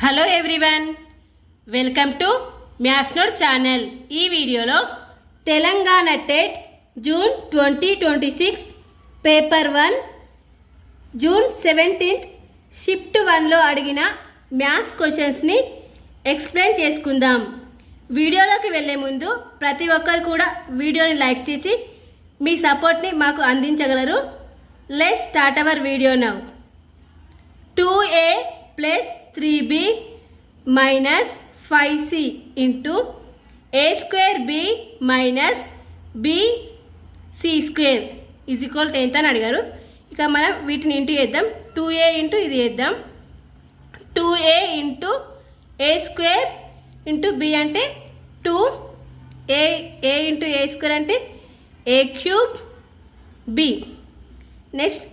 Hello everyone, welcome to maths note channel. ఈ వీడియోలో Telangana TET June 2026 paper 1 June 17th shift 1లో అడిగిన maths క్వశ్చన్స్ని ఎక్స్ప్లెయిన్ చేసుకుందాం. వీడియోలోకి వెళ్ళే ముందు ప్రతి ఒక్కరు కూడా వీడియోని లైక్ చేసి మీ సపోర్ట్ని మాకు అందించగలరు. Let's start our video now. 2a plus 3b minus 5c into a square b minus bc square is equal to ఎంత అని అడిగారు. ఇక మనం వీటిని ఇంటూ చేద్దాం. 2a ఇంటూ ఇది చేద్దాం. 2a into a square into b అంటే 2a ఇంటూ a స్క్వేర్ అంటే a cube b. Next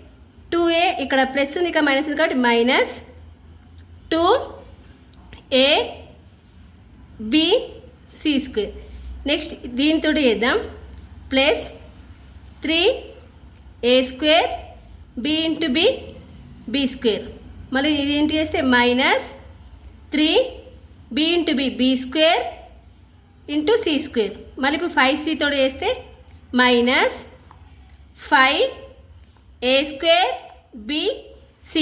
2a ఇక్కడ ప్లస్ ఉంది, ఇక మైనస్ ఉంది కాబట్టి minus 2a bc square. Next దీంతో చేద్దాం. Plus 3a square b into b square. మళ్ళీ ఇది ఇంటూ చేస్తే minus 3b into b square into c square. మళ్ళీ ఇప్పుడు 5c తోడు చేస్తే మైనస్ 5a స్క్వేర్ bc.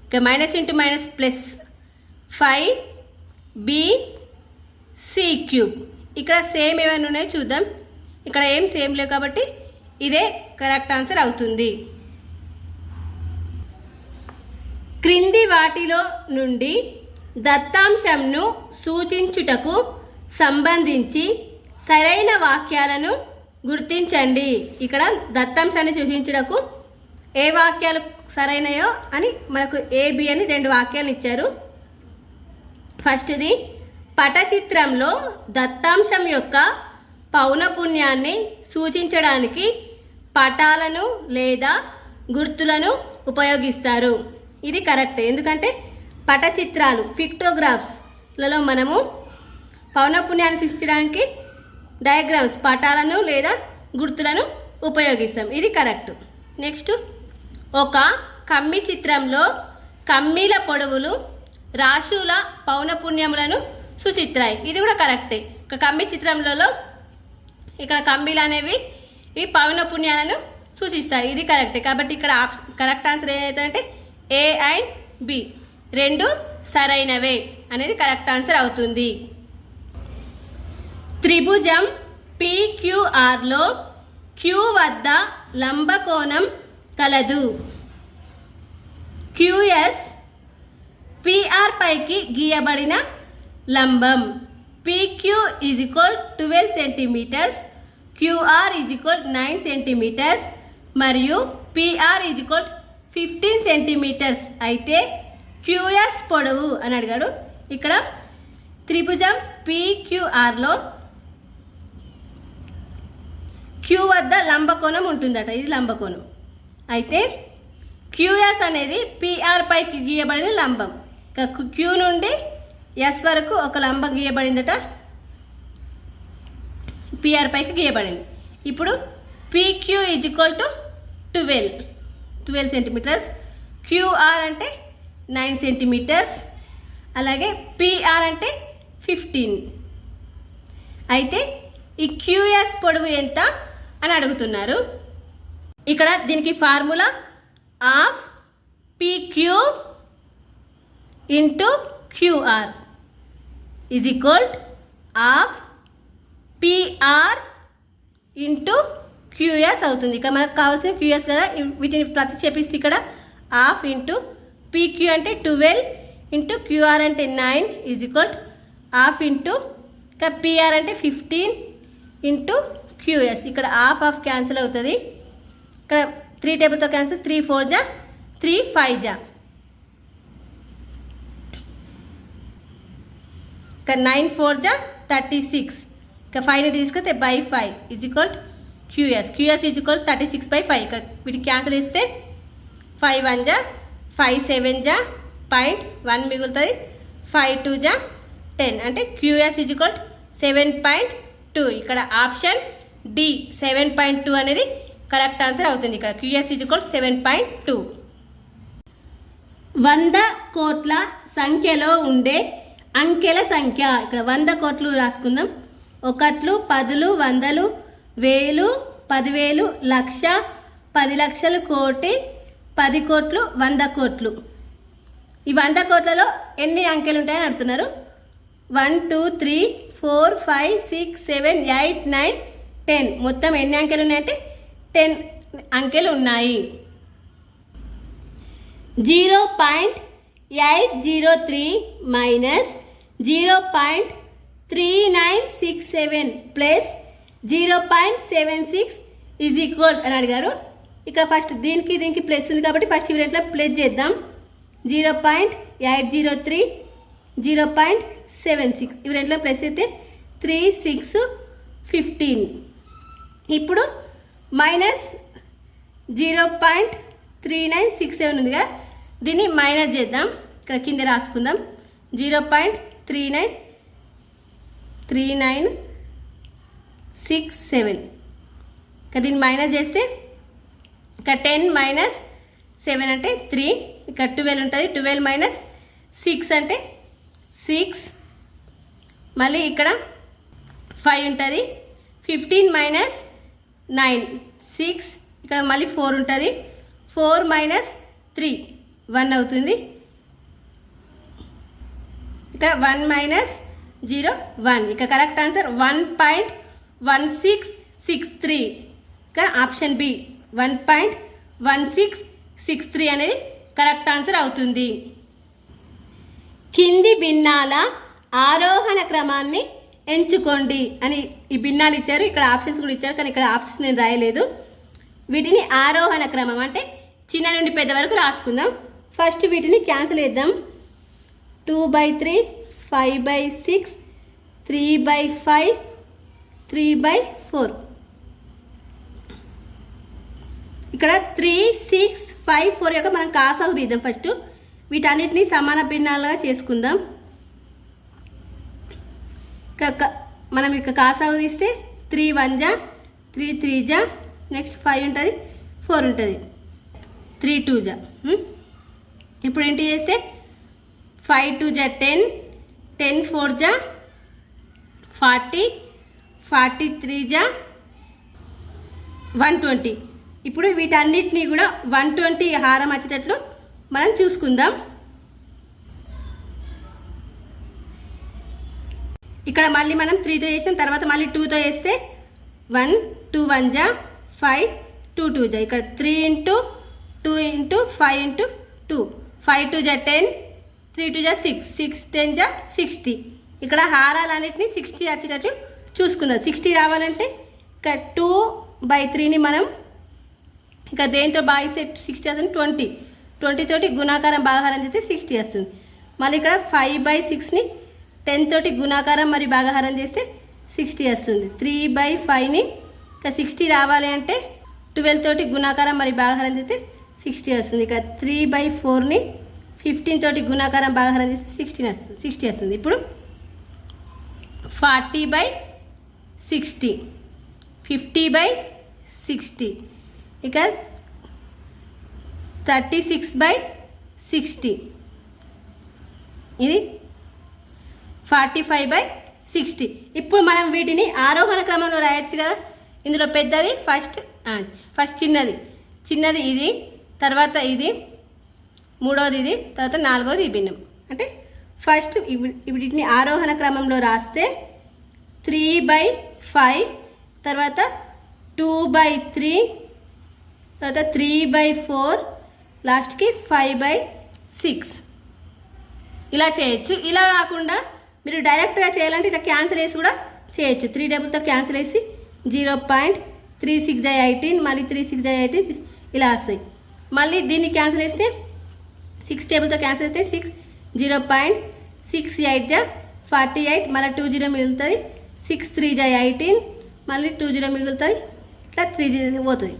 ఇక minus into minus plus 5bc cube. ఇక్కడ సేమ్ ఏమైనా ఉన్నాయో చూద్దాం. ఇక్కడ ఏం సేమ్ లేవు కాబట్టి ఇదే కరెక్ట్ ఆన్సర్ అవుతుంది. క్రింది వాటిలో నుండి దత్తాంశంను సూచించుటకు సంబంధించి సరైన వాక్యాలను గుర్తించండి. ఇక్కడ దత్తాంశాన్ని సూచించుటకు ఏ వాక్యాలు సరైనయో అని మనకు ఏబి అని 2 వాక్యాలు ఇచ్చారు. ఫస్ట్ది, పటచిత్రంలో దత్తాంశం యొక్క పౌనపున్యాన్ని సూచించడానికి పటాలను లేదా గుర్తులను ఉపయోగిస్తారు. ఇది కరెక్ట్, ఎందుకంటే పటచిత్రాలు పిక్టోగ్రాఫ్స్లలో మనము పౌనపున్యాన్ని సూచించడానికి డయాగ్రామ్స్ పటాలను లేదా గుర్తులను ఉపయోగిస్తాం. ఇది కరెక్ట్. నెక్స్ట్, ఒక కమ్మి చిత్రంలో కమ్మీల పొడవులు రాశుల పౌనపున్యములను సూచిస్తాయి. ఇది కూడా కరెక్టే. ఒక కమ్మి చిత్రంలో ఇక్కడ కమ్మీలు అనేవి ఈ పౌనపున్యాలను సూచిస్తాయి. ఇది కరెక్టే. కాబట్టి ఇక్కడ కరెక్ట్ ఆన్సర్ ఏదైతే ఏ అండ్ బి 2 సరైనవే అనేది కరెక్ట్ ఆన్సర్ అవుతుంది. త్రిభుజం PQRలో Q వద్ద లంబకోణం కలదు. QS PR పైకి గీయబడిన లంబం. PQ is equal 12 centimetres, QR is equal 9 centimetres మరియు PR ఈజ్ ఈక్వల్ 15 సెంటీమీటర్స్ అయితే QS పొడవు అని అడిగాడు. ఇక్కడ త్రిభుజం PQRలో Q వద్ద లంబకోణం ఉంటుందట. ఇది లంబకోణం అయితే QS అనేది PR పైకి గీయబడిన లంబం. Q నుండి S వరకు ఒక లంబం గీయబడిందట, PR పైకి గీయబడింది. ఇప్పుడు PQ is equal to 12 centimetres, QR అంటే 9 సెంటీమీటర్స్, అలాగే PR అంటే 15. అయితే ఈ QS పొడవు ఎంత అని అడుగుతున్నారు. ఇక్కడ దీనికి formula of PQ into QR is equal of PR into QS అవుతుంది. ఇక్కడ మనకు కావాల్సిన QS కదా, వీటిని ప్రతిక్షేపిస్తే ఇక్కడ హాఫ్ ఇంటూ PQ అంటే 12 ఇంటూ QR అంటే 9 ఈజ్ ఈక్వల్ హాఫ్ ఇంటూ ఇంకా PR అంటే 15 ఇంటూ QS. ఇక్కడ హాఫ్ క్యాన్సిల్ అవుతుంది. ఇక్కడ 3 టేబుల్తో క్యాన్సిల్, 3 4 జా 3 5 జా, ఇంకా 9 4 జా 36, ఇంకా 5ని తీసుకొస్తే by 5 is equal QS is equal 36/5. ఇక వీటికి క్యాన్సిల్ ఇస్తే 5 1 జా 5 7 జా 0.1 మిగులుతుంది, 5 2 జా 10 అంటే QS ఈజ్ ఈక్వల్ 7.2. ఇక్కడ ఆప్షన్ డి 7.2 అనేది కరెక్ట్ ఆన్సర్ అవుతుంది. ఇక్కడ QS ఈజ్ ఈక్వల్ 7.2. 100 కోట్ల సంఖ్యలో ఉండే అంకెల సంఖ్య. ఇక్కడ 100 కోట్లు రాసుకుందాం. ఒకట్లు, పదులు, వందలు, వేలు, 10,000, లక్ష, 10 లక్షలు, కోటి, 10 కోట్లు, 100 కోట్లు. ఈ 100 కోట్లలో ఎన్ని అంకెలు ఉంటాయని అడుగుతున్నారు. 1 2 3 4 5 6 7 8 9 10. మొత్తం ఎన్ని అంకెలు ఉన్నాయంటే 10 అంకెలు ఉన్నాయి. 0.803 మైనస్ 0.3967 ప్లస్ 0.76 ఈజ్ ఈక్వల్ అని అడిగారు. ఇక్కడ ఫస్ట్ దీనికి ప్లస్ ఉంది కాబట్టి ఫస్ట్ ఇవి రెంట్లో ప్లస్ చేద్దాం. 0.803 0.76 ఇవి రెంట్లో ప్లస్ అయితే 3 6 15. ఇప్పుడు మైనస్ 0.3967 ఉందిగా, దీన్ని మైనస్ చేద్దాం. ఇక్కడ కింద రాసుకుందాం. 0.3967 ఇక్కడ దీన్ని మైనస్ చేస్తే ఇక్కడ 10 మైనస్ 7 అంటే 3, ఇక్కడ 12 ఉంటుంది. 12 మైనస్ 6 అంటే 6, మళ్ళీ ఇక్కడ 5 ఉంటుంది. 15 మైనస్ 9 6, ఇక్కడ మళ్ళీ 4 ఉంటుంది. 4 మైనస్ 3 1 అవుతుంది. ఇక్కడ 1 మైనస్ 0 1. ఇక కరెక్ట్ ఆన్సర్ 1.1663. ఇక ఆప్షన్ బి 1.1663 అనేది కరెక్ట్ ఆన్సర్ అవుతుంది. కింది భిన్నాల ఆరోహణ క్రమాన్ని ఎంచుకోండి అని ఈ భిన్నాలు ఇచ్చారు. ఇక్కడ ఆప్షన్స్ కూడా ఇచ్చారు, కానీ ఇక్కడ ఆప్షన్స్ నేను రాయలేదు. వీటిని ఆరోహణ క్రమం అంటే చిన్న నుండి పెద్ద వరకు రాసుకుందాం. ఫస్ట్ వీటిని క్యాన్సిల్ చేద్దాం. 2/3 5/6 3/5 3/4. ఇక్కడ 3 6 5 4 యొక్క మనం కాసాగు తీద్దాం. ఫస్ట్ వీటన్నిటిని సమాన భిన్నాలుగా చేసుకుందాం. మనం ఇక్కడ కాసాగు తీస్తే 3 1 జా 3 3 జా, నెక్స్ట్ 5 ఉంటుంది, 4 ఉంటుంది, 3 2 జా. ఇప్పుడు ఏంటి చేస్తే 5 2 జా 10 10 4 జా 40 43 జా 120. ఇప్పుడు వీటన్నిటినీ కూడా 120 హారం వచ్చేటట్లు మనం చూసుకుందాం. ఇక్కడ మళ్ళీ మనం 3తో చేసాం, తర్వాత మళ్ళీ 2తో చేస్తే 1 2 1 జా 5 2 2 జా. ఇక్కడ 3 × 2 × 5 × 2 5 2 జా 10 3 2 జా 6 6 10 జా 60. ఇక్కడ హారాలన్నిటిని 60 వచ్చేటట్లు చూసుకుందాం. 60 రావాలంటే ఇక్కడ 2/3ని మనం ఇంకా దేంతో భాగిస్తే 60 వస్తుంది. 20 తోటి గుణాకారం భాగాహారం చేస్తే 60 వస్తుంది. మళ్ళీ ఇక్కడ 5/6ని 10 తోటి గుణాకారం మరి భాగాహారం చేస్తే 60 వస్తుంది. 3/5ని ఇంకా 60 రావాలి అంటే 12 తోటి గుణాకారం మరి భాగాహారం చేస్తే 60 వస్తుంది. ఇక్కడ 3/4ని 15 తోటి గుణాకారం భాగాహారం చేస్తే 60 వస్తుంది. ఇప్పుడు 40/60 50/60 ఇక 36/60 ఇది 45/60. ఇప్పుడు మనం వీటిని ఆరోహణ క్రమంలో రాయొచ్చు కదా. ఇందులో పెద్దది ఫస్ట్ చిన్నది ఇది, తర్వాత ఇది, మూడవది ఇది, తర్వాత నాలుగవది ఈ భిన్నం. అంటే ఫస్ట్ వీటిని ఆరోహణ క్రమంలో రాస్తే 3/5, తర్వాత 2/3, తర్వాత 3/4, లాస్ట్కి 5/6 ఇలా చేయొచ్చు. ఇలా కాకుండా మీరు డైరెక్ట్గా చేయాలంటే ఇట్లా క్యాన్సిల్ వేసి కూడా చేయొచ్చు. 3 డబుల్తో క్యాన్సిల్ వేసి 0.36 జా 18, మళ్ళీ 3 6 జా 18 ఇలా వస్తాయి. మళ్ళీ దీన్ని క్యాన్సిల్ వేస్తే 6 టేబుల్తో క్యాన్సిల్ అయితే 6 0.68 జా 48, మళ్ళీ 2 0 మిగులుతుంది. 6 3 జా 18, మళ్ళీ 2 0 మిగులుతుంది. ఇట్లా 3 0 పోతుంది.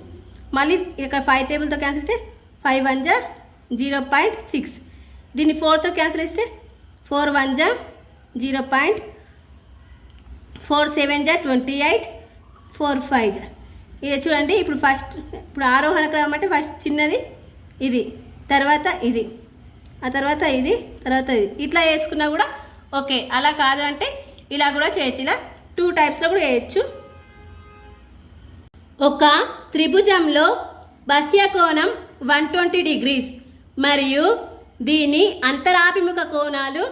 మళ్ళీ ఇక్కడ 5 టేబుల్తో క్యాన్సిల్ చేస్తే 5 1 జా 0.6. దీన్ని 4తో క్యాన్సిల్ చేస్తే 4 1 జా 0.4 7 జా 28 4 5 జా. ఇది చూడండి. ఇప్పుడు ఆరోహణ క్రమం అంటే ఫస్ట్ చిన్నది ఇది, తర్వాత ఇది, ఆ తర్వాత ఇది, తర్వాత ఇది, ఇట్లా వేసుకున్నా కూడా ఓకే. అలా కాదు అంటే ఇలా కూడా చేయొచ్చు. ఇలా 2 టైప్స్లో కూడా వేయచ్చు. ఒక త్రిభుజంలో బాహ్య కోణం 120 డిగ్రీస్ మరియు దీని అంతరాభిముఖ కోణాలు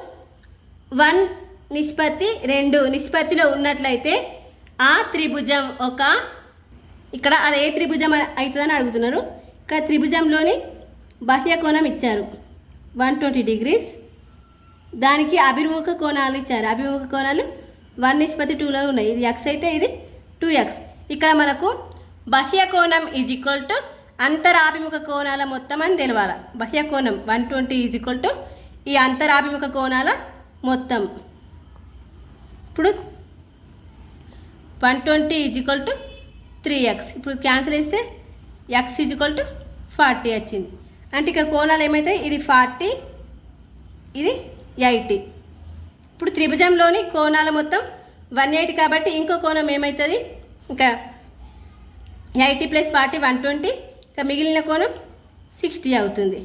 1:2 నిష్పత్తిలో ఉన్నట్లయితే ఆ త్రిభుజం ఒక, ఇక్కడ అది ఏ త్రిభుజం అవుతుందని అడుగుతున్నారు. ఇక్కడ త్రిభుజంలోని బాహ్య కోణం ఇచ్చారు 120 డిగ్రీస్, దానికి అభిముఖ కోణాలు ఇచ్చారు. అభిముఖ కోణాలు 1:2లో ఉన్నాయి. ఇది x అయితే ఇది 2x. ఇక్కడ మనకు బాహ్య కోణం ఈజ్ ఈక్వల్ టు అంతరాభిముఖ కోణాల మొత్తం అని తెలవాలి. బాహ్య కోణం 120 ఈజ్ ఈక్వల్ టు ఈ అంతరాభిముఖ కోణాల మొత్తం. ఇప్పుడు 120 ఈజ్ ఈక్వల్ టు 3x. ఇప్పుడు క్యాన్సిల్ చేస్తే x ఈజ్ ఈక్వల్ టు 40 వచ్చింది. అంటే ఇక్కడ కోణాలు ఏమవుతాయి, ఇది 40, ఇది 80. ఇప్పుడు త్రిభుజంలోని కోణాల మొత్తం 180 కాబట్టి ఇంకో కోణం ఏమవుతుంది, ఇంకా 80 + 40 120, ఇంకా మిగిలిన కోణం 60 అవుతుంది.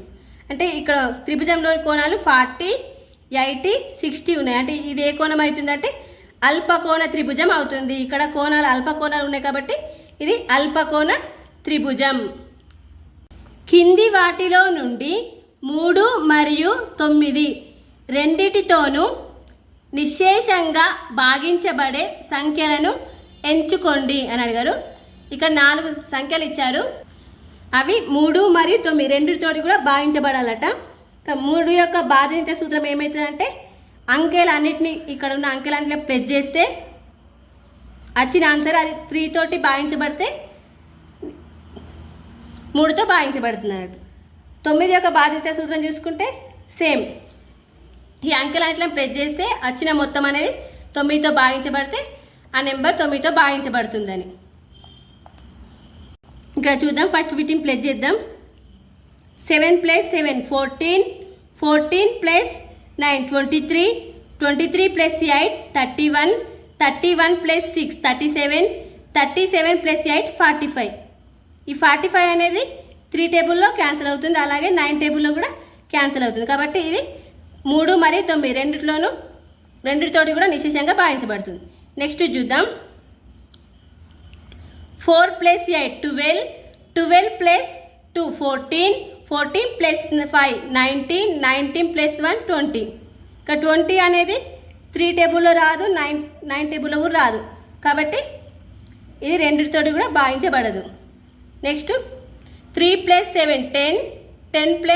అంటే ఇక్కడ త్రిభుజంలోని కోణాలు 40, 80, 60 ఉన్నాయి. అంటే ఇది ఏ కోణం అవుతుందంటే అల్పకోణ త్రిభుజం అవుతుంది. ఇక్కడ కోణాలు అల్పకోణాలు ఉన్నాయి కాబట్టి ఇది అల్పకోణ త్రిభుజం. కింది వాటిలో నుండి 3 మరియు 9 రెండిటితోనూ నిశ్శేషంగా భాగించబడే సంఖ్యలను ఎంచుకోండి అని అడిగారు. ఇక్కడ 4 సంఖ్యలు ఇచ్చారు. అవి 3 మరియు 9 రెండిటితోటి కూడా భాగించబడాలట. 3 యొక్క భాగించే సూత్రం ఏమవుతుందంటే అంకెలన్నిటిని, ఇక్కడ ఉన్న అంకెలన్నిటిని ప్లస్ చేస్తే వచ్చిన ఆన్సర్ అది 3 తోటి భాగించబడితే 3తో భాగించబడుతుంది అన్నట్టు. 9 యొక్క భాగించే సూత్రం చూసుకుంటే సేమ్, ఈ అంకెలన్నిటిని ప్లస్ చేస్తే వచ్చిన మొత్తం అనేది 9తో భాగించబడితే ఆ నెంబర్ 9తో భాగించబడుతుందని. ఇక్కడ చూద్దాం. ఫస్ట్ వీటిని ప్లస్ చేద్దాం. 7 + 7 14, 14 + 9 23, 23 + 8 31, 31 + 6 37, 37 + 8 45. ఈ 45 అనేది 3 టేబుల్లో క్యాన్సిల్ అవుతుంది, అలాగే 9 టేబుల్లో కూడా క్యాన్సిల్ అవుతుంది. కాబట్టి ఇది 3 మరియు 9 రెండిటితోటి కూడా నిశ్శేషంగా భాగించబడుతుంది. నెక్స్ట్ చూద్దాం. 4 + 8 12, 12 + 2 14, 14 + 5 19, 19 + 1 20. ఇక 20 అనేది 3 టేబుల్లో రాదు, 9 టేబుల్లో కూడా రాదు. కాబట్టి ఇది రెండిటితోటి కూడా భాగించబడదు. నెక్స్ట్ 3 + 7 10, 10 +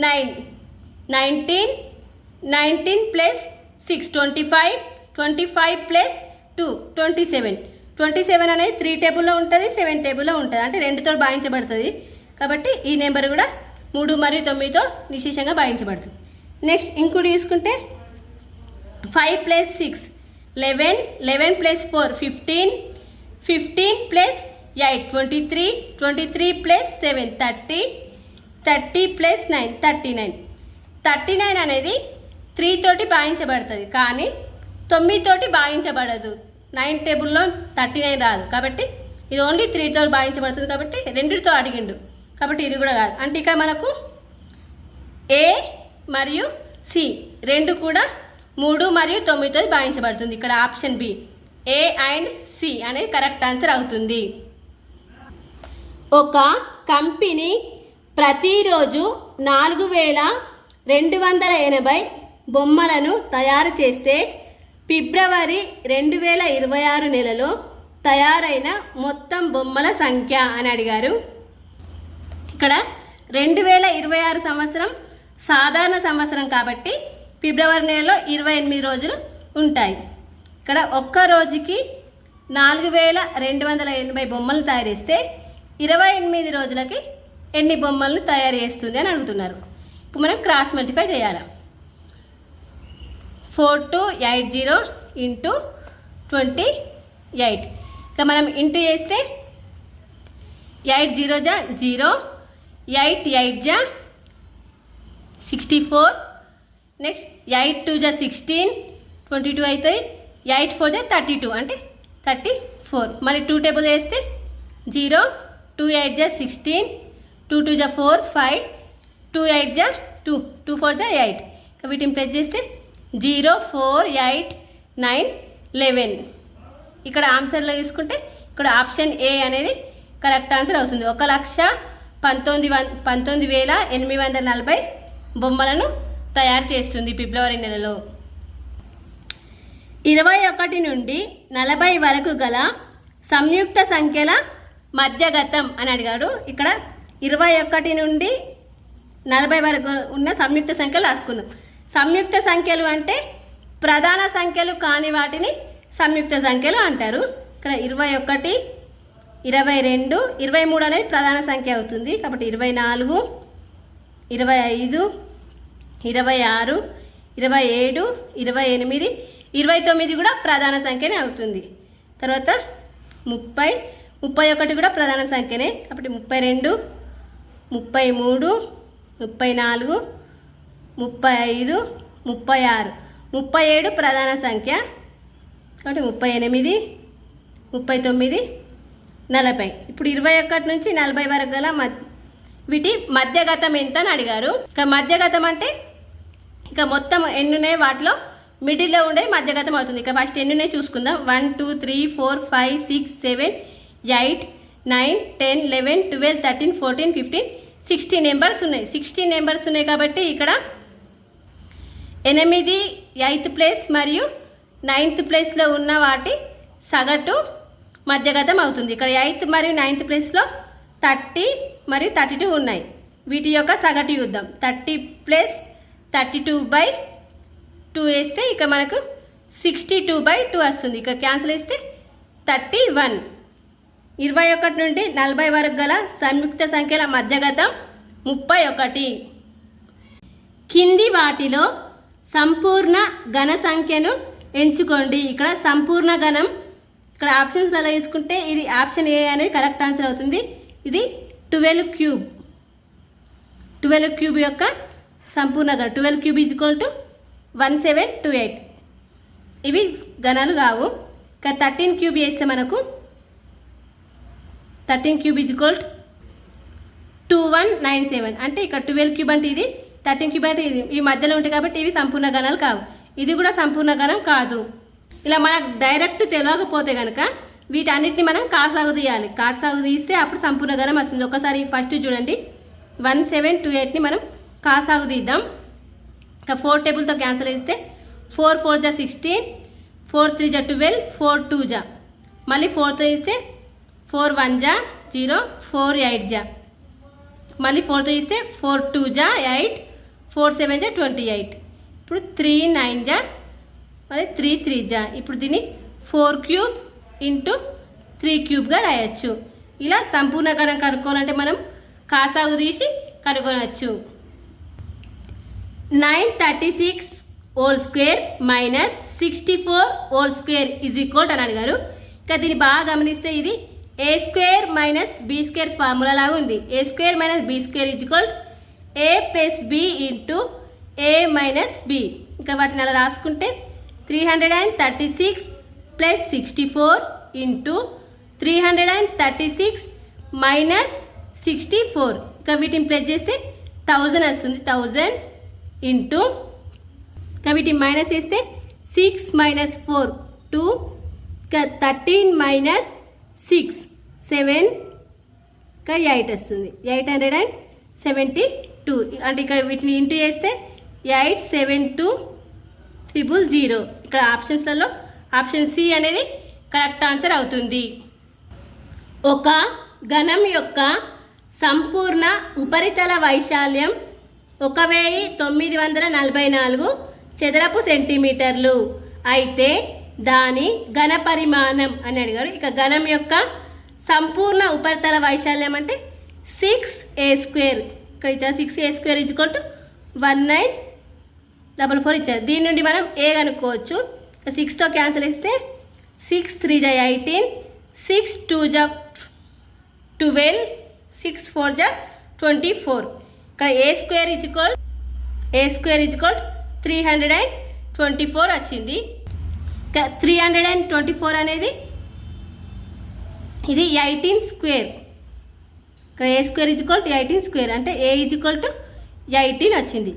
9 19, 19 + 6 25, 25 + 2 27. 27 అనేది 3 టేబుల్లో ఉంటుంది, 7 టేబుల్లో ఉంటుంది. అంటే రెండుతో భాగించబడుతుంది. కాబట్టి ఈ నెంబర్ కూడా 3 మరియు 9తో నిశ్శేషంగా భాగించబడుతుంది. నెక్స్ట్ ఇంకోటి చూసుకుంటే 5 + 6 11, 11 + 4 15, 15 + 8 23, 23 + 7 30, 30 + 9 39. 39 అనేది 3 తోటి భాగించబడుతుంది, కానీ 9 తోటి భాగించబడదు. 9 టేబుల్లో 39 రాదు. కాబట్టి ఇది ఓన్లీ 3తో భాగించబడుతుంది. కాబట్టి రెండిటితో అడిగిండు, కాబట్టి ఇది కూడా కాదు. అంటే ఇక్కడ మనకు ఏ మరియు సి రెండు కూడా 3 మరియు 9తో భాగించబడుతుంది. ఇక్కడ option B A and C అనేది కరెక్ట్ ఆన్సర్ అవుతుంది. ఒక కంపెనీ ప్రతిరోజు 4280 బొమ్మలను తయారు చేస్తే ఫిబ్రవరి 2026 నెలలో తయారైన మొత్తం బొమ్మల సంఖ్య అని అడిగారు. ఇక్కడ 2026 సంవత్సరం సాధారణ సంవత్సరం కాబట్టి ఫిబ్రవరి నెలలో 28 రోజులు ఉంటాయి. ఇక్కడ ఒక్క రోజుకి 4280 బొమ్మలు తయారు చేస్తే 28 రోజులకి ఎన్ని బొమ్మలను తయారు చేస్తుంది అని అడుగుతున్నారు. ఇప్పుడు మనం క్రాస్ మల్టిప్లై చేయాలి. 4280 × 28. ఇక మనం ఇంటూ చేస్తే 8 0 × 0, 8 8 × 64. నెక్స్ట్ 8 2 × 16 22 అవుతుంది. 8 4 × 32 అంటే 34. మరి 2 టేబుల్ వేస్తే 0, 2 8 × 16, 2 2 × 4 5, 2 8 × 2 2 4 జా 8. వీటిని ప్లస్ చేస్తే 0 4 8 9 11. ఇక్కడ ఆన్సర్లో చూసుకుంటే ఇక్కడ ఆప్షన్ ఏ అనేది కరెక్ట్ ఆన్సర్ అవుతుంది. 1,19,840 బొమ్మలను తయారు చేస్తుంది ఫిబ్రవరి నెలలో. 21 నుండి 40 వరకు గల సంయుక్త సంఖ్యల మధ్యగతం అని అడిగాడు. ఇక్కడ 21 నుండి 40 వరకు ఉన్న సంయుక్త సంఖ్యలు రాసుకుందాం. సంయుక్త సంఖ్యలు అంటే ప్రధాన సంఖ్యలు కాని వాటిని సంయుక్త సంఖ్యలు అంటారు. ఇక్కడ 21, 22, 23 అనేది ప్రధాన సంఖ్య అవుతుంది కాబట్టి 24, 25, 26, 27, 28, 29 కూడా ప్రధాన సంఖ్యనే అవుతుంది. తర్వాత 30, 31 కూడా ప్రధాన సంఖ్యనే కాబట్టి 32, 33, 34, 35, 36, 37 ప్రధాన సంఖ్య కాబట్టి 38, 39, 40. ఇప్పుడు 21 నుంచి 40 వరకు గల వీటి మధ్యగతం ఎంత అని అడిగారు. ఇక మధ్యగతం అంటే ఇక మొత్తం ఎన్ని ఉన్నాయి వాటిలో మిడిల్లో ఉండేది మధ్యగతం అవుతుంది. ఇక ఫస్ట్ ఎన్ని ఉన్నాయి చూసుకుందాం. 1 2 3 4 5 6 7 8 9 10 11 12 13 14 15 16 నెంబర్స్ ఉన్నాయి. 16 నెంబర్స్ ఉన్నాయి కాబట్టి ఇక్కడ 8 8th ప్లేస్ మరియు 9th ప్లేస్లో ఉన్న వాటి సగటు మధ్యగతం అవుతుంది. ఇక్కడ 8th మరియు 9th ప్లేస్లో 30 మరియు 32 ఉన్నాయి. వీటి యొక్క సగటు చూద్దాం. 30 ప్లస్ 32/2 వేస్తే ఇక మనకు 62/2 వస్తుంది. ఇక క్యాన్సిల్ వేస్తే 31. 21 నుండి 40 వరకు గల సంయుక్త సంఖ్యల మధ్యగతం 31. కింది వాటిలో సంపూర్ణ ఘన సంఖ్యను ఎంచుకోండి. ఇక్కడ సంపూర్ణ ఘనం ఇక్కడ ఆప్షన్స్ అలా తీసుకుంటే ఇది ఆప్షన్ ఏ అనేది కరెక్ట్ ఆన్సర్ అవుతుంది. ఇది 12 క్యూబ్. 12 క్యూబ్ యొక్క సంపూర్ణ ఘనం 12 క్యూబ్ ఈజ్ ఈక్వల్ టు 1728. ఇవి ఘనాలు కావు. ఇక 13 క్యూబ్ వేస్తే మనకు 13 క్యూబ్ ఈజ్ ఈక్వల్ టు 2197. అంటే ఇక్కడ 12 క్యూబ్ అంటే ఇది, 13 క్యూబ్ అంటే ఇది, ఈ మధ్యలో ఉంటాయి కాబట్టి ఇవి సంపూర్ణ ఘనాలు కావు. ఇది కూడా సంపూర్ణ ఘనం కాదు. ఇలా మనకు డైరెక్ట్ తెలియకపోతే కనుక వీటన్నిటిని మనం కాసాగు తీయాలి. కాసాగు తీస్తే అప్పుడు సంపూర్ణ ఘనం వస్తుంది. ఒకసారి ఫస్ట్ చూడండి 1728ని మనం కాసాగు తీద్దాం. ఇంకా 4 టేబుల్తో క్యాన్సిల్ చేస్తే 4 4 జా 16, 4 3 జా 12, 4 2 జా మళ్ళీ 4తో తీస్తే 4 1 జా 0, 4 8 జా మళ్ళీ 4తో తీస్తే 4 2 జా 8, 4 7 జా 28. ఇప్పుడు 3 9 జా మరి 3 3 జా. ఇప్పుడు దీన్ని 4 క్యూబ్ ఇంటూ 3 క్యూబ్గా రాయొచ్చు. ఇలా సంపూర్ణ ఘనం కనుక్కోవాలంటే మనం కాసాగు తీసి కనుగొనవచ్చు. 936 whole square minus 64 whole square is equal అని అడిగారు. ఇంకా దీన్ని బాగా గమనిస్తే ఇది a square minus b square formula లాగా ఉంది. A square minus b square is equal a plus b into a minus b. ఇంకా వాటిని అలా రాసుకుంటే 336 ప్లస్ 64 ఇంటూ 336 మైనస్ 64. ఇంకా వీటిని ప్లస్ చేస్తే 1000 వస్తుంది. 1000 ఇంటూ ఇంకా వీటిని మైనస్ చేస్తే 6 మైనస్ 4 2, ఇంకా 13 మైనస్ 6 7, ఇంకా 8 వస్తుంది. 872 అంటే ఇక్కడ వీటిని ఇంటూ చేస్తే 87200. ఇక్కడ ఆప్షన్స్లలో ఆప్షన్ సి అనేది కరెక్ట్ ఆన్సర్ అవుతుంది. ఒక ఘనం యొక్క సంపూర్ణ ఉపరితల వైశాల్యం 1944 చదరపు సెంటీమీటర్లు అయితే దాని ఘన పరిమాణం అని అడిగాడు. ఇక ఘనం యొక్క సంపూర్ణ ఉపరితల వైశాల్యం అంటే 6a². ఇక్కడ ఇచ్చారు 6a² ఈజ్ ఈక్వల్ టు 1944 ఇచ్చారు. దీని నుండి మనం ఏ కనుక్కోవచ్చు. 6తో క్యాన్సిల్ ఇస్తే 6 3 జా 18, 6 2 జా 12, 6 4 జా 24. ఇక్కడ ఏ స్క్వేర్ ఈజ్ ఈక్వల్ 324 వచ్చింది. 324 అనేది ఇది 18 స్క్వేర్. ఇక్కడ a square is equal to 18 square అంటే ఏ ఈజ్ ఈక్వల్ టు 18 వచ్చింది.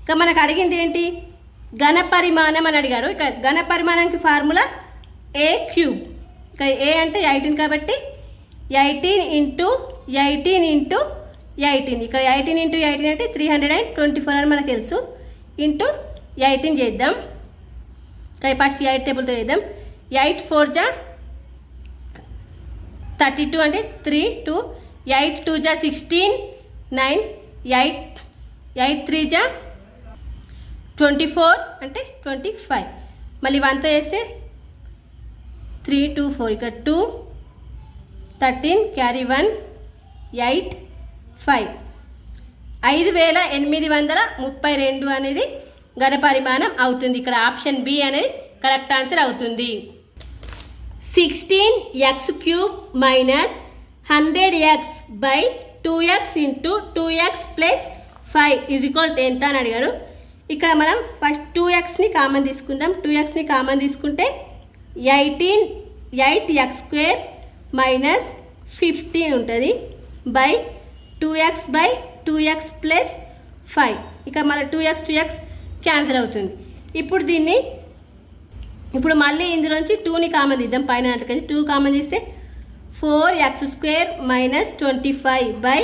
ఇక మనకు అడిగింది ఏంటి, ఘన పరిమాణం అని అడిగారు. ఇక్కడ ఘన పరిమాణానికి ఫార్ములా ఏ క్యూబ్. ఇక్కడ ఏ అంటే 18 కాబట్టి 18 ఇంటూ 18 ఇక్కడ 18 ఇంటూ 18 అంటే 324 అని మనకు తెలుసు. ఇంటూ 18 చేద్దాం. ఫస్ట్ 8 టేబుల్తో చేద్దాం. 8 4 జా 32 అంటే 3 2 8 2 జా 16 9 8 3 జా 24 అంటే 25. మళ్ళీ 1తో వేస్తే 3 2 4 ఇక 2 13 క్యారీ 1 8 5 5832 అనేది ఘన పరిమాణం అవుతుంది. ఇక్కడ ఆప్షన్ బి అనేది కరెక్ట్ ఆన్సర్ అవుతుంది. 16x³ minus 100x by 2x into 2x plus 5 is equal to ఎంత అని అడిగాడు. ఇక్కడ మనం ఫస్ట్ 2xని కామన్ తీసుకుందాం. 2xని కామన్ తీసుకుంటే 8x² మైనస్ 15 ఉంటుంది బై 2x ప్లస్ 5. ఇక మన 2x క్యాన్సిల్ అవుతుంది. ఇప్పుడు మళ్ళీ ఇందులోంచి 2ని కామన్ తీద్దాం. పైన 2 కామన్ తీస్తే 4x² minus 25 by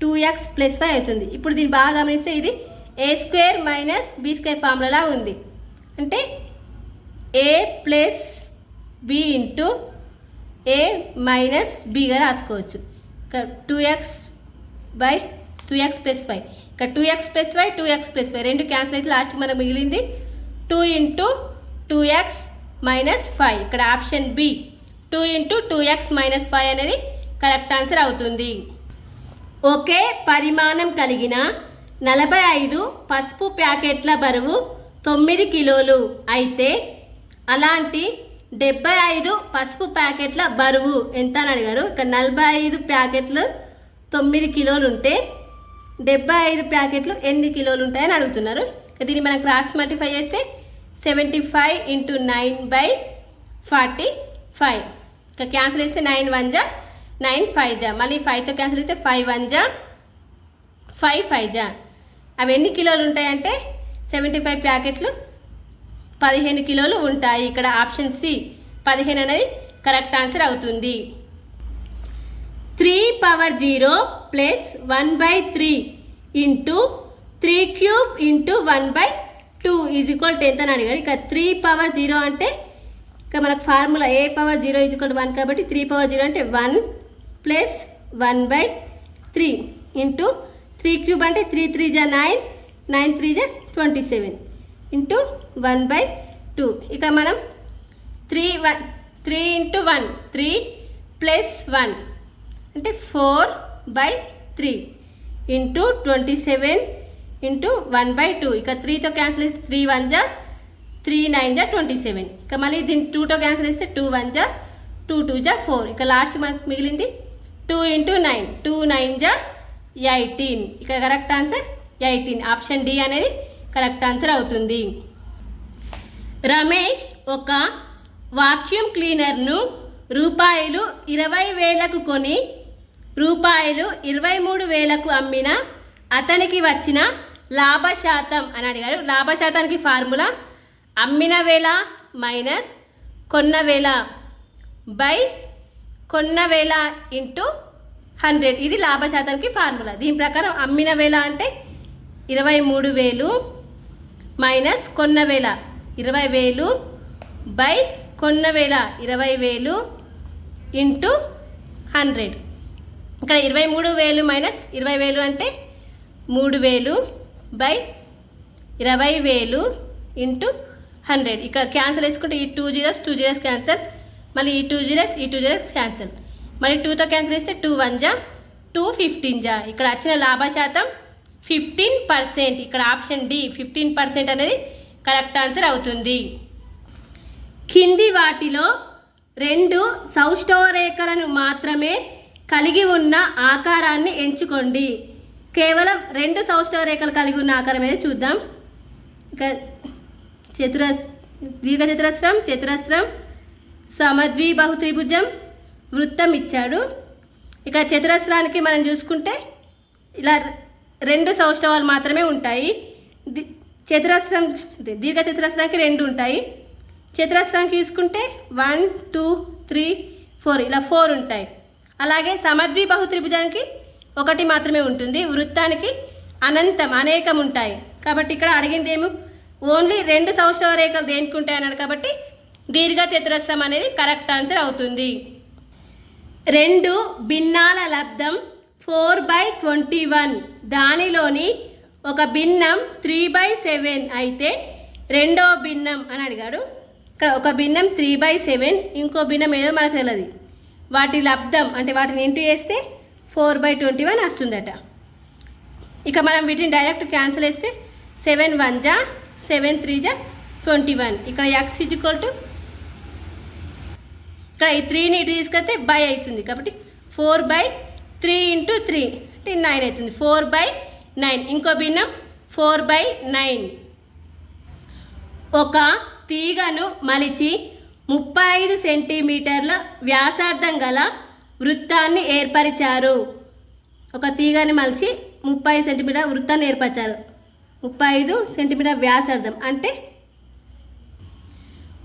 2x plus 5 అవుతుంది. ఇప్పుడు దీన్ని బాగా గమనిస్తే ఇది a² మైనస్ b² ఫార్ములా ఉంది. అంటే a plus b into a minus bగా రాసుకోవచ్చు. ఇక్కడ 2x బై 2x ప్లస్ 5 ఇక్కడ 2x ప్లస్ 5 2x ప్లస్ 5 రెండు క్యాన్సిల్ అయితే లాస్ట్కి మనకు మిగిలింది 2 ఇంటూ 2x మైనస్ 5. ఇక్కడ option B 2 into 2x minus 5 అనేది కరెక్ట్ ఆన్సర్ అవుతుంది. ఒకే పరిమాణం కలిగిన 45 పసుపు ప్యాకెట్ల బరువు 9 కిలోలు అయితే అలాంటి 75 పసుపు ప్యాకెట్ల బరువు ఎంత అని అడిగారు. ఇక్కడ 45 ప్యాకెట్లు 9 కిలోలు ఉంటే 75 ప్యాకెట్లు ఎన్ని కిలోలు ఉంటాయని అడుగుతున్నారు. దీన్ని మనం క్రాస్ మల్టిఫై చేస్తే 75 ఇంటూ 9 బై 45. ఇక క్యాన్సిల్ చేస్తే 9 1 జా 9 5 జా మళ్ళీ 5తో క్యాన్సిల్ చేస్తే 5 1 జా 5 5 జా. అవి ఎన్ని కిలోలు ఉంటాయంటే 75 ప్యాకెట్లు 15 కిలోలు ఉంటాయి. ఇక్కడ ఆప్షన్ సి 15 అనేది కరెక్ట్ ఆన్సర్ అవుతుంది. 3/0 plus 1/3 into 3³ into 1/2 is equal to ఎంత అని అడిగాడు. ఇక 3/0 అంటే ఇక మనకు formula a/0 is equal to 1 కాబట్టి 3/0 అంటే 1 ప్లస్ 1/3 ఇంటూ 3³ అంటే 3 3 జా 9 9 3 జా 27 ఇంటూ 1/2. ఇక మనం 3 ఇంటూ 1 3 ప్లస్ 1 అంటే 4/3 ఇంటూ 27 ఇంటూ 1/2. ఇక 3తో క్యాన్సిల్ చేస్తే 3 1 జా 3 9 జా 27. ఇక మళ్ళీ దీన్ని 2తో క్యాన్సిల్ చేస్తే 2 1 జా 2 2 జా 4. ఇక లాస్ట్ మనకు మిగిలింది 2 ఇంటూ 9 2 9 జా 18. ఇక్కడ కరెక్ట్ ఆన్సర్ 18. ఆప్షన్ డి అనేది కరెక్ట్ ఆన్సర్ అవుతుంది. రమేష్ ఒక వాక్యూమ్ క్లీనర్ను రూపాయలు 20,000కు కొని రూపాయలు 23,000కు అమ్మిన అతనికి వచ్చిన లాభశాతం అని అడిగారు. లాభశాతానికి ఫార్ములా అమ్మిన వేల మైనస్ కొన్న వేల బై కొన్న వేల ఇంటూ 100. ఇది లాభశాతానికి ఫార్ములా. దీని ప్రకారం అమ్మిన వేల అంటే 23,000 మైనస్ కొన్న వేల 20,000 బై కొన్న వేల 20,000 ఇంటూ 100. ఇక్కడ 23,000 మైనస్ 20,000 అంటే 3,000 బై 20,000 ఇంటూ 100. ఇక్కడ క్యాన్సిల్ వేసుకుంటే ఈ 2 zeros క్యాన్సిల్ మళ్ళీ ఈ 2 zeros క్యాన్సిల్ మళ్ళీ 2తో క్యాన్సిల్ చేస్తే 2 1 జా 2 15 జా. ఇక్కడ వచ్చిన లాభశాతం 15%. ఇక్కడ ఆప్షన్ డి 15% అనేది కరెక్ట్ ఆన్సర్ అవుతుంది. కింది వాటిలో 2 సౌష్టవరేఖలను మాత్రమే కలిగి ఉన్న ఆకారాన్ని ఎంచుకోండి. కేవలం 2 సౌష్టవరేఖలు కలిగి ఉన్న ఆకారం ఏదో చూద్దాం. ఇక దీర్ఘచతురస్రం చతురస్రం సమద్విబాహు త్రిభుజం వృత్తం ఇచ్చాడు. ఇక చతురస్రానికి మనం చూసుకుంటే ఇలా 2 సౌష్ఠవాలు మాత్రమే ఉంటాయి. చతురస్రం దీర్ఘ చతురస్రానికి 2 ఉంటాయి. చతురస్రానికి తీసుకుంటే 1 2 3 4 ఇలా 4 ఉంటాయి. అలాగే సమద్విబాహు త్రిభుజానికి 1 మాత్రమే ఉంటుంది. వృత్తానికి అనంతం అనేకం ఉంటాయి. కాబట్టి ఇక్కడ అడిగింది ఏమో ఓన్లీ 2 సౌష్ఠవ రేఖలు దేనికి ఉంటాయి అన్నాడు. కాబట్టి దీర్ఘ చతురస్రం అనేది కరెక్ట్ ఆన్సర్ అవుతుంది. 2 భిన్నాల లబ్ధం 4/21. దానిలోని ఒక భిన్నం 3/7 అయితే రెండో భిన్నం అని అడిగాడు. ఇక్కడ ఒక భిన్నం 3/7, ఇంకో భిన్నం ఏదో మనకు తెలియదు. వాటి లబ్ధం అంటే వాటిని ఇంటూ చేస్తే 4/21 వస్తుందట. ఇక మనం వీటిని డైరెక్ట్ క్యాన్సిల్ చేస్తే 7 1 జా 7 3 జా 21. ఇక్కడ x ఈక్వల్ టు ఇక్కడ ఈ 3ని ఇటు తీసుకొస్తే బై అవుతుంది. కాబట్టి 4/3 × 3 అంటే 9 అవుతుంది. 4/9. ఇంకో భిన్నం 4/9. ఒక తీగను మలిచి 35 సెంటీమీటర్ల వ్యాసార్థం గల వృత్తాన్ని ఏర్పరిచారు. ఒక తీగని మలిచి 35 సెంటీమీటర్ వృత్తాన్ని ఏర్పరిచారు. 35 సెంటీమీటర్ వ్యాసార్థం అంటే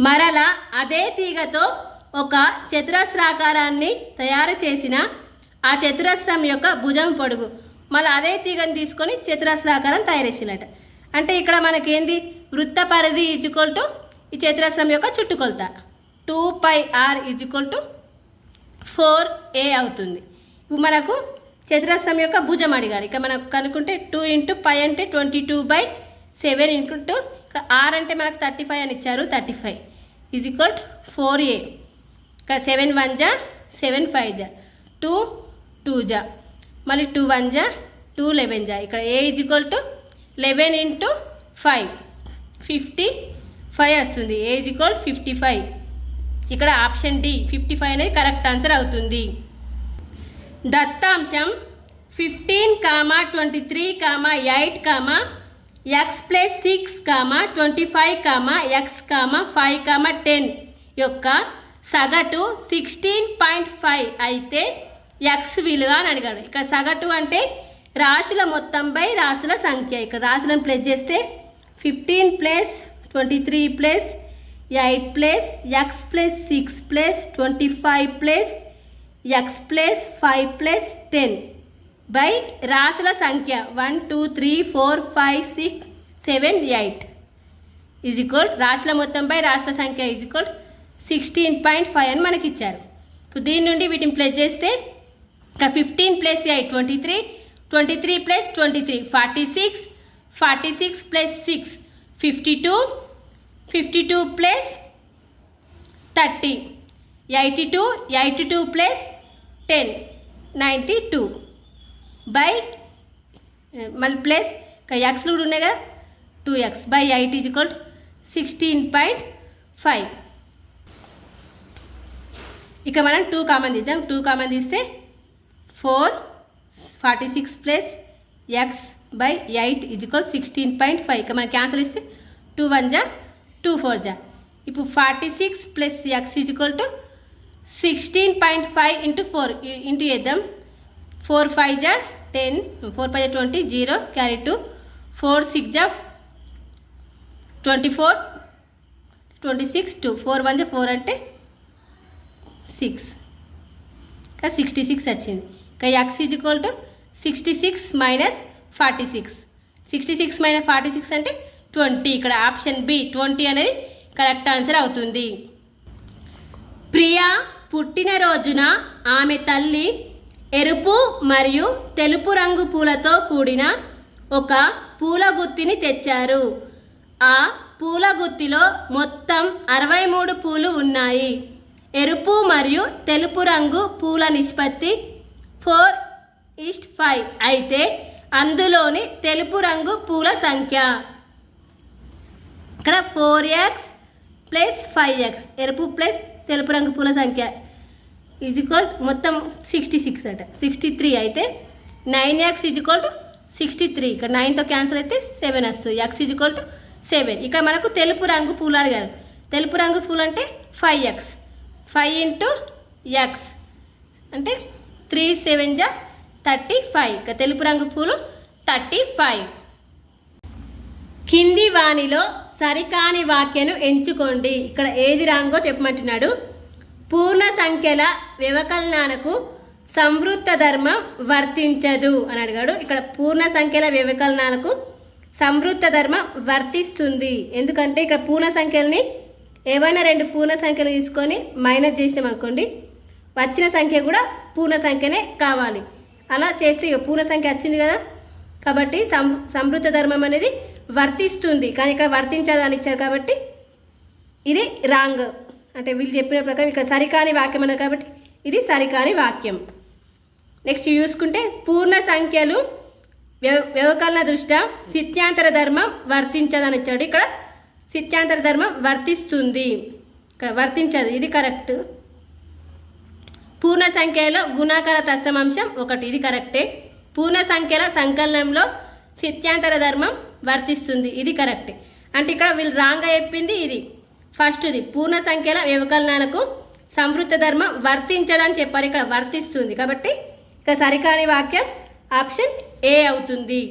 మరలా అదే తీగతో ఒక చతురస్రాకారాన్ని తయారు చేసిన ఆ చతురస్రం యొక్క భుజం పొడుగు. మళ్ళీ అదే తీగని తీసుకొని చతురస్రాకారం తయారు చేసినట. అంటే ఇక్కడ మనకేంది వృత్త పరిధి ఈజ్వల్ టు ఈ చతురస్రం యొక్క చుట్టుకొలత 2πr = 4a అవుతుంది. ఇప్పుడు మనకు చతురస్రం యొక్క భుజం అడిగాడు. ఇక మనకు కనుక్కుంటే 2 × π అంటే 22/7 ఇక్కడ r అంటే మనకు 35 అని ఇచ్చారు. 35 = 4a. ఇక్కడ 7 1 జా 7 5 జా 2 2 జా మళ్ళీ 2 1 జా 2 11 జా. ఇక్కడ a = 11 × 5 55 వస్తుంది. a = 55. ఇక్కడ ఆప్షన్ డి 55 అనేది కరెక్ట్ ఆన్సర్ అవుతుంది. దత్తాంశం 15, 23, 8, x + 6, 25, x, 5, 10 యొక్క సగటు 16.5 అయితే x విలువ అని అడిగాడు. ఇక్కడ సగటు అంటే రాశుల మొత్తంపై రాశుల సంఖ్య. ఇక్కడ రాశులను ప్లస్ చేస్తే 15 + 23 + 8 + x + 6 + 25 + x + 5 + 10 బై రాశుల సంఖ్య 1 2 3 4 5 6 7 8 రాశుల మొత్తంపై రాశుల సంఖ్య 16.5 అని మనకి ఇచ్చారు. దీని నుండి వీటిని ప్లస్ చేస్తే 15 + 8 23, 23 + 23 46, 46 + 6 52, 52 + 30 82, 82 + 10 92 బై మళ్ళీ ప్లస్ ఎక్స్లు కూడా ఉన్నాయి కదా 2x బై 8 = 16.5. ఇక మనం 2 కామన్ తీద్దాం. 2 కామన్ తీస్తే 4 46 + x బై 8 = 16.5. ఇక మనం క్యాన్సిల్ ఇస్తే 2 1 జా 2 4 జా. ఇప్పుడు 46 + x = 16.5 × 4 ఇంటూ చేద్దాం. 4 5 జా 10, 4 5 20, 0 క్యారీ 2, 4 6 జా 24, 26 2, 4 1 జా 4 అంటే 6 ఇంకా 66 వచ్చింది. ఇంకా x = 66 - 46. 66 - 46 అంటే 20. ఇక్కడ ఆప్షన్ బి 20 అనేది కరెక్ట్ ఆన్సర్ అవుతుంది. ప్రియా పుట్టినరోజున ఆమె తల్లి ఎరుపు మరియు తెలుపు రంగు పూలతో కూడిన ఒక పూల గుత్తిని తెచ్చారు. ఆ పూల గుత్తిలో మొత్తం 63 పూలు ఉన్నాయి. ఎరుపు మరియు తెలుపు రంగు పూల నిష్పత్తి 4:5 అయితే అందులోని తెలుపు రంగు పూల సంఖ్య ఇక్కడ 4x + 5x ఎరుపు ప్లస్ తెలుపు రంగు పూల సంఖ్య మొత్తం 66 అట 63 అయితే 9x = 63. ఇక్కడ 9తో క్యాన్సిల్ అయితే 7 వస్తుంది. x = 7. ఇక్కడ మనకు తెలుపు రంగు పూలు అడిగారు. తెలుపు రంగు పూలు అంటే 5x 5 × x అంటే 3 7 జా 35. ఇక తెలుపు రంగు పూలు 35. కింది వానిలో సరికాని వాక్యను ఎంచుకోండి. ఇక్కడ ఏది రాంగో చెప్పమంటున్నాడు. పూర్ణ సంఖ్యల వ్యవకలనాలకు సంవృత్త ధర్మం వర్తించదు అని అడిగాడు. ఇక్కడ పూర్ణ సంఖ్యల వ్యవకలనాలకు సంవృత్త ధర్మం వర్తిస్తుంది. ఎందుకంటే ఇక్కడ పూర్ణ సంఖ్యల్ని ఏవైనా 2 పూర్ణ సంఖ్యలు తీసుకొని మైనస్ చేసినాం అనుకోండి, వచ్చిన సంఖ్య కూడా పూర్ణ సంఖ్యనే కావాలి. అలా చేస్తే ఇక పూర్ణ సంఖ్య వచ్చింది కదా, కాబట్టి సంవృత్త ధర్మం అనేది వర్తిస్తుంది. కానీ ఇక్కడ వర్తించదు అని ఇచ్చారు కాబట్టి ఇది రాంగ్. అంటే వీళ్ళు చెప్పిన ప్రకారం ఇక్కడ సరికాని వాక్యం అన్నారు కాబట్టి ఇది సరికాని వాక్యం. నెక్స్ట్ చూసుకుంటే పూర్ణ సంఖ్యలు వ్యవకలన దృష్ట్యా సిత్యాంతర ధర్మం వర్తించదని ఇచ్చాడు. ఇక్కడ సిత్యాంతర ధర్మం వర్తిస్తుంది, వర్తించదు, ఇది కరెక్ట్. పూర్ణ సంఖ్యలో గుణాకార తత్సమాంశం 1, ఇది కరెక్టే. పూర్ణ సంఖ్యల సంకలనంలో సిత్యాంతర ధర్మం వర్తిస్తుంది, ఇది కరెక్టే. అంటే ఇక్కడ వీళ్ళు రాంగ్గా చెప్పింది ఇది ఫస్ట్ది. పూర్ణ సంఖ్యల వ్యవకలనాలకు సంవృత్త ధర్మం వర్తించదని చెప్పారు, ఇక్కడ వర్తిస్తుంది. కాబట్టి ఇక సరికాని వాక్యం ఆప్షన్ ఏ అవుతుంది.